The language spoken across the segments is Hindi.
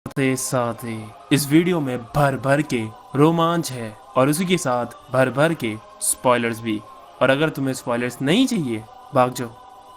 साथ ही इस वीडियो में भर भर के रोमांच है और उसी के साथ भर भर के स्पॉयलर्स भी। और अगर तुम्हें स्पॉयलर्स नहीं चाहिए, भाग जाओ,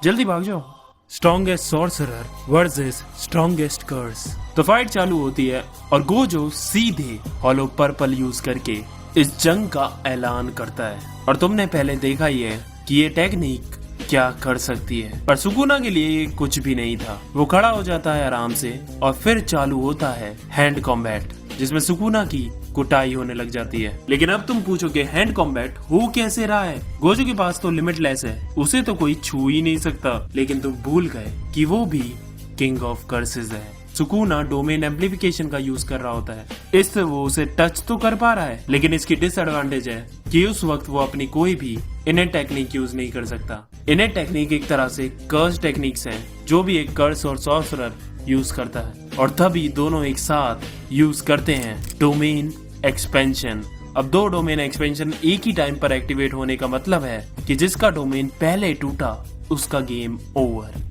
जल्दी भाग जाओ। स्ट्रॉन्गेस्ट सॉर्सरर वर्सेस स्ट्रॉन्गेस्ट कर्स। तो फाइट चालू होती है और गोजो सीधे हॉलो पर्पल यूज करके इस जंग का ऐलान करता है। और तुमने पहले देखा ही है कि ये टेक्निक क्या कर सकती है, पर सुकुना के लिए ये कुछ भी नहीं था। वो खड़ा हो जाता है आराम से और फिर चालू होता है हैंड कॉम्बैट, जिसमें सुकुना की कुटाई होने लग जाती है। लेकिन अब तुम पूछोगे हैंड कॉम्बैट हो कैसे रहा है? गोजो के पास तो लिमिटलेस है, उसे तो कोई छू ही नहीं सकता। लेकिन तुम भूल गए कि वो भी किंग ऑफ कर्सेस है। सुकुना डोमेन एम्प्लीफिकेशन का यूज कर रहा होता है, इससे वो उसे टच तो कर पा रहा है, लेकिन इसकी डिसएडवांटेज है कि उस वक्त वो अपनी कोई भी इनेट टेक्निक यूज नहीं कर सकता। इनेट टेक्निक एक तरह से कर्स टेक्निक्स हैं, जो भी एक कर्स और सॉर्सरर यूज करता है, और तभी दोनों एक साथ यूज करते हैं डोमेन एक्सपेंशन। अब दो डोमेन एक्सपेंशन एक ही टाइम पर एक्टिवेट होने का मतलब है कि जिसका डोमेन पहले टूटा उसका गेम ओवर।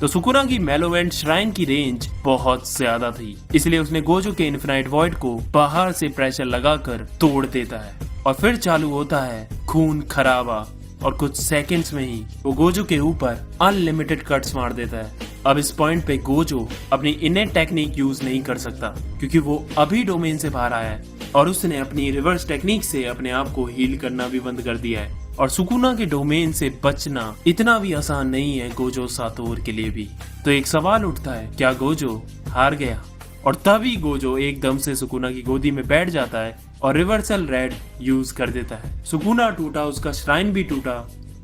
तो सुकुना की मेलोवेंट श्राइन की रेंज बहुत ज्यादा थी, इसलिए उसने गोजो के इन्फिनाइट वॉइड को बाहर से प्रेशर लगाकर तोड़ देता है। और फिर चालू होता है खून खराबा, और कुछ सेकंड्स में ही वो गोजो के ऊपर अनलिमिटेड कट्स मार देता है। अब इस पॉइंट पे गोजो अपनी इनेट टेक्निक यूज नहीं कर सकता, क्योंकि वो अभी डोमेन से बाहर आया है और उसने अपनी रिवर्स टेक्निक से अपने आप को हील करना भी बंद कर दिया है। और सुकुना के डोमेन से बचना इतना भी आसान नहीं है गोजो सातोर के लिए भी। तो एक सवाल उठता है, क्या गोजो हार गया? और तभी गोजो एकदम से सुकुना की गोदी में बैठ जाता है और रिवर्सल रेड यूज कर देता है। सुकुना टूटा, उसका श्राइन भी टूटा।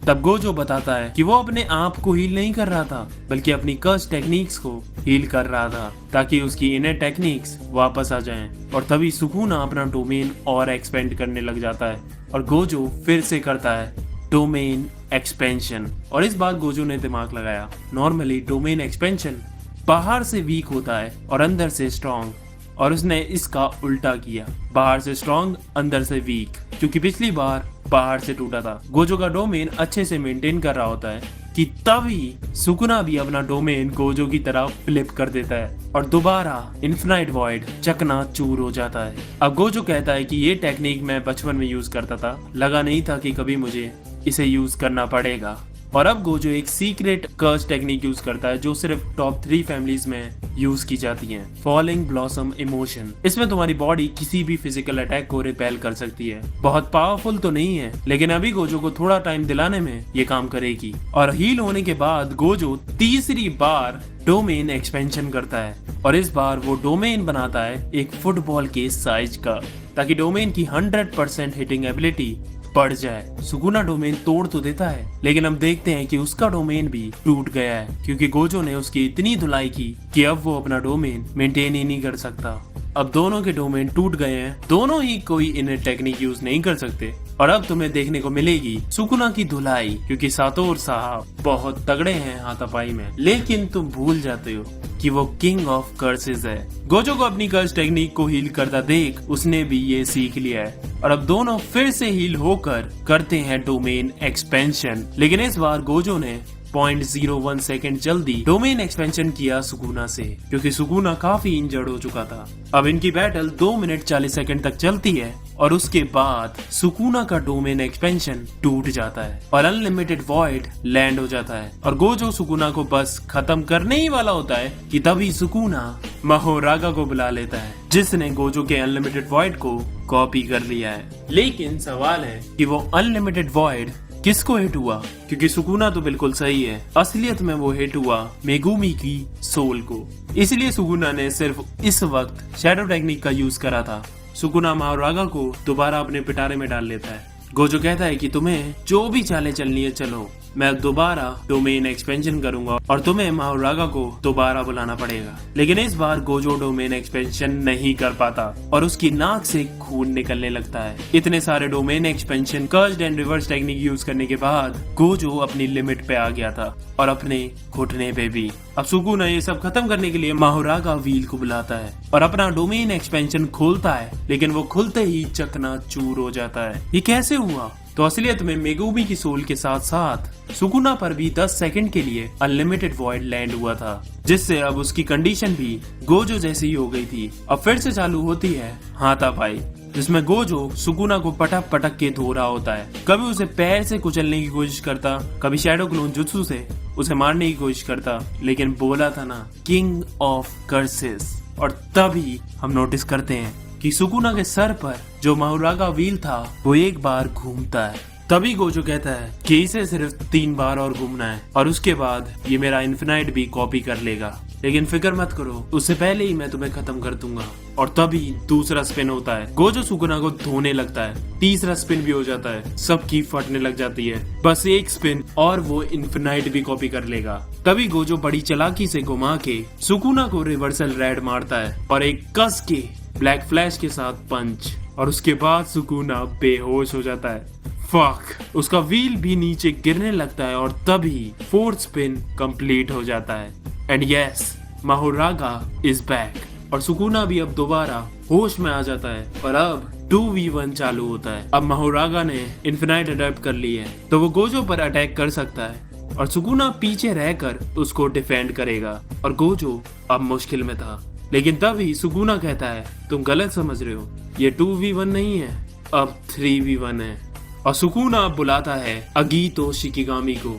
तब गोजो बताता है कि वो अपने आप को हील नहीं कर रहा था, बल्कि अपनी कर्स टेक्निक्स को हील कर रहा था, ताकि उसकी इनर टेक्निक्स वापस आ जाएं। और तभी सुकुना अपना डोमेन और एक्सपेंड करने लग जाता है और गोजो फिर से करता है डोमेन एक्सपेंशन। और इस बार गोजो ने दिमाग लगाया। नॉर्मली डोमेन एक्सपेंशन बाहर से वीक होता है और अंदर से स्ट्रॉन्ग, और उसने इसका उल्टा किया, बाहर से स्ट्रॉन्ग अंदर से वीक। क्योंकि पिछली बार बाहर से टूटा था, गोजो का डोमेन अच्छे से मेंटेन कर रहा होता है कि तभी सुकुना भी अपना डोमेन गोजो की तरफ फ्लिप कर देता है और दोबारा इन्फिनाइट वॉइड चकनाचूर हो जाता है। अब गोजो कहता है कि ये टेक्निक मैं बचपन में यूज करता था, लगा नहीं था कि कभी मुझे इसे यूज करना पड़ेगा। और अब गोजो एक सीक्रेट कर्स टेक्निक यूज करता है, जो सिर्फ टॉप 3 फैमिलीज में यूज की जाती है, फॉलिंग ब्लॉसम इमोशन। इसमें तुम्हारी बॉडी किसी भी फिजिकल अटैक को रिपेल कर सकती है। बहुत पावरफुल तो नहीं है, लेकिन अभी गोजो को थोड़ा टाइम दिलाने में ये काम करेगी। और हील होने के बाद गोजो तीसरी बार डोमेन एक्सपेंशन करता है, और इस बार वो डोमेन बनाता है एक फुटबॉल के साइज का, ताकि डोमेन की 100% हिटिंग एबिलिटी बढ़ जाए। सुकुना डोमेन तोड़ तो देता है, लेकिन अब देखते हैं कि उसका डोमेन भी टूट गया है, क्योंकि गोजो ने उसकी इतनी धुलाई की कि अब वो अपना डोमेन मेंटेन ही नहीं कर सकता। अब दोनों के डोमेन टूट गए हैं, दोनों ही कोई इनर टेक्निक यूज नहीं कर सकते। और अब तुम्हें देखने को मिलेगी सुकुना की धुलाई, क्योंकि सातोर साहब बहुत तगड़े हैं हाथापाई में। लेकिन तुम भूल जाते हो कि वो किंग ऑफ कर्सेस है। गोजो को अपनी कर्स टेक्निक को हील करता देख उसने भी ये सीख लिया है, और अब दोनों फिर से हील होकर करते हैं डोमेन एक्सपेंशन। लेकिन इस बार गोजो ने 0.01 सेकंड जल्दी डोमेन एक्सपेंशन किया सुकुना से, क्योंकि सुकुना काफी इंजर्ड हो चुका था। अब इनकी बैटल 2 मिनट 40 सेकंड तक चलती है, और उसके बाद सुकुना का डोमेन एक्सपेंशन टूट जाता है और अनलिमिटेड वॉइड लैंड हो जाता है। और गोजो सुकुना को बस खत्म करने ही वाला होता है कि तभी सुकुना महोरागा को बुला लेता है, जिसने गोजो के अनलिमिटेड वॉइड को कॉपी कर लिया है। लेकिन सवाल है कि वो अनलिमिटेड वॉइड किसको हिट हुआ, क्योंकि सुकुना तो बिल्कुल सही है, असलियत में वो हिट हुआ मेगुमी की सोल को। इसलिए सुकुना ने सिर्फ इस वक्त शैडो टेक्निक का यूज करा था। सुकुना महोरागा को दोबारा अपने पिटारे में डाल लेता है। गोजो कहता है कि तुम्हें जो भी चालें चलनी है चलो, मैं दोबारा डोमेन एक्सपेंशन करूंगा और तुम्हें महोरागा को दोबारा बुलाना पड़ेगा। लेकिन इस बार गोजो डोमेन एक्सपेंशन नहीं कर पाता और उसकी नाक से खून निकलने लगता है। इतने सारे domain expansion, cursed and reverse technique use करने के बाद गोजो अपनी लिमिट पे आ गया था और अपने घुटने पे भी। अब सुकुना ये सब खत्म करने के लिए महोरागा व्हील को बुलाता है और अपना डोमेन एक्सपेंशन खोलता है, लेकिन वो खुलते ही चकनाचूर हो जाता है। ये कैसे हुआ? तो असलियत में मेगुमी की सोल के साथ साथ सुकुना पर भी 10 सेकंड के लिए अनलिमिटेड वॉइड लैंड हुआ था, जिससे अब उसकी कंडीशन भी गोजो जैसी ही हो गई थी। अब फिर से चालू होती है हाथापाई, जिसमें गोजो सुकुना को पटक पटक के धो रहा होता है। कभी उसे पैर से कुचलने की कोशिश करता, कभी शैडो क्लोन जुत्सु से उसे मारने की कोशिश करता, लेकिन बोला था ना, किंग ऑफ कर्सेस। और तभी हम नोटिस करते हैं कि सुकुना के सर पर जो माहुरागा व्हील था वो एक बार घूमता है। तभी गोजो कहता है कि इसे सिर्फ 3 बार और घूमना है और उसके बाद ये मेरा इन्फिनाइट भी कॉपी कर लेगा, लेकिन फिक्र मत करो, उससे पहले ही मैं तुम्हें खत्म कर दूंगा। और तभी दूसरा स्पिन होता है, गोजो सुकुना को धोने लगता है, तीसरा स्पिन भी हो जाता है, सबकी फटने लग जाती है। बस एक स्पिन और वो इन्फिनाइट भी कॉपी कर लेगा। तभी गोजो बड़ी चालाकी से घुमा के सुकुना को रिवर्सल रेड मारता है और एक कस के ब्लैक फ्लैश के साथ पंच, और उसके बाद सुकुना बेहोश हो जाता है। फक, उसका व्हील भी नीचे गिरने लगता है और तभी 4th स्पिन कंप्लीट हो जाता है। एंड यस, माहुरागा इज बैक और सुकुना भी अब दोबारा होश में आ जाता है और अब 2v1 चालू होता है। अब माहुरागा ने इन्फिनाइट अडॉप्ट कर ली है तो वो गोजो पर अटैक कर सकता है और सुकुना पीछे रहकर उसको डिफेंड करेगा। और गोजो अब मुश्किल में था, लेकिन तभी सुकुना कहता है तुम गलत समझ रहे हो, ये 2v1 नहीं है, अब 3v1 है। और सुकुना अब बुलाता है अगीतो शिकिगामी को,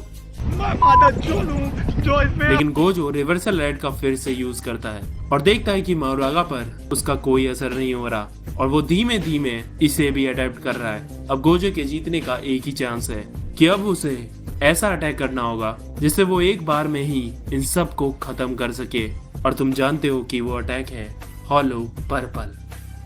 लेकिन गोजो रिवर्सल रेड का फिर से यूज करता है और देखता है कि माहुरागा पर उसका कोई असर नहीं हो रहा और वो धीमे धीमे इसे भी अडेप्ट कर रहा है। अब गोजो के जीतने का एक ही चांस है कि अब उसे ऐसा अटैक करना होगा जिससे वो एक बार में ही इन सब को खत्म कर सके। और तुम जानते हो कि वो अटैक है हॉलो पर्पल।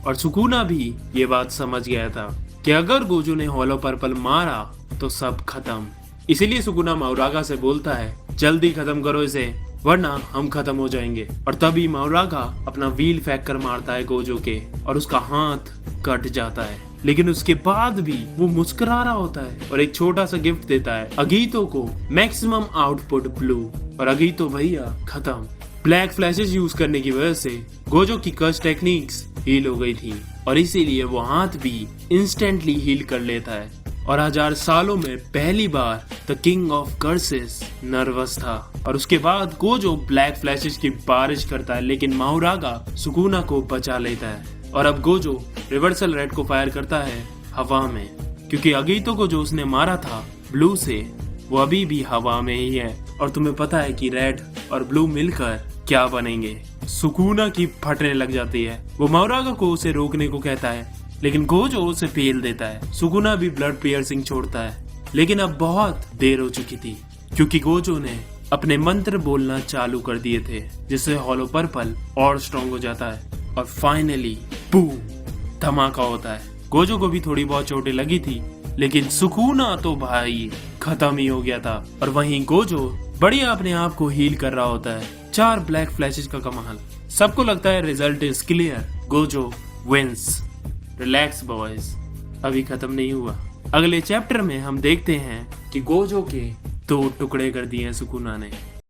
और सुकुना भी ये बात समझ गया था कि अगर गोजो ने हॉलो पर्पल मारा तो सब खत्म। इसीलिए सुकुना माहुरागा से बोलता है जल्दी खत्म करो इसे, वरना हम खत्म हो जाएंगे। और तभी माहुरागा अपना व्हील फेंक कर मारता है गोजो के और उसका हाथ कट जाता है, लेकिन उसके बाद भी वो मुस्कुरा रहा होता है और एक छोटा सा गिफ्ट देता है अगीतो को, मैक्सिमम आउटपुट ब्लू। और अगीतो भैया खत्म। ब्लैक फ्लैशेस यूज करने की वजह से गोजो की कर्स टेक्निक्स हील हो गई थी और इसीलिए वो हाथ भी इंस्टेंटली हील कर लेता है। और 1000 सालों में पहली बार the king of curses nervous था। और उसके बाद गोजो ब्लैक फ्लैशेस की बारिश करता है, लेकिन माहुरागा सुकुना को बचा लेता है। और अब गोजो रिवर्सल रेड को फायर करता है हवा में, क्योंकि अगीतो को जो उसने मारा था ब्लू से वो अभी भी हवा में ही है। और तुम्हें पता है कि रेड और ब्लू मिलकर क्या बनेंगे। सुकुना की फटने लग जाती है। वो माहुरागा को उसे रोकने को कहता है, लेकिन गोजो उसे पेल देता है। सुकुना भी ब्लड पियर्सिंग छोड़ता है, लेकिन अब बहुत देर हो चुकी थी क्योंकि गोजो ने अपने मंत्र बोलना चालू कर दिए थे, जिससे हॉलो पर्पल और स्ट्रॉन्ग हो जाता है। और फाइनली बूम, धमाका होता है। गोजो को भी थोड़ी बहुत चोटें लगी थी, लेकिन सुकुना तो भाई खत्म ही हो गया था। और वहीं गोजो बढ़िया अपने आप को हील कर रहा होता है। 4 ब्लैक फ्लैशेस का कमाल। सबको लगता है result is clear, Gojo wins. Relax boys, अभी खत्म नहीं हुआ। अगले चैप्टर में हम देखते हैं कि गोजो के 2 टुकड़े कर दिए हैं सुकुना ने।